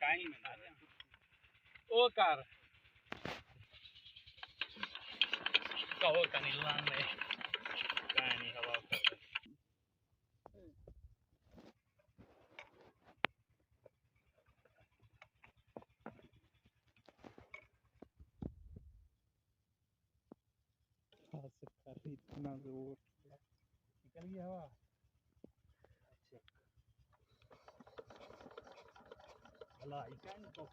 काई में ना ओ कार कहो कनी लान ले कानी हवा कर खास कर इतना जोर निकल गया हवा अच्छा भला इकान को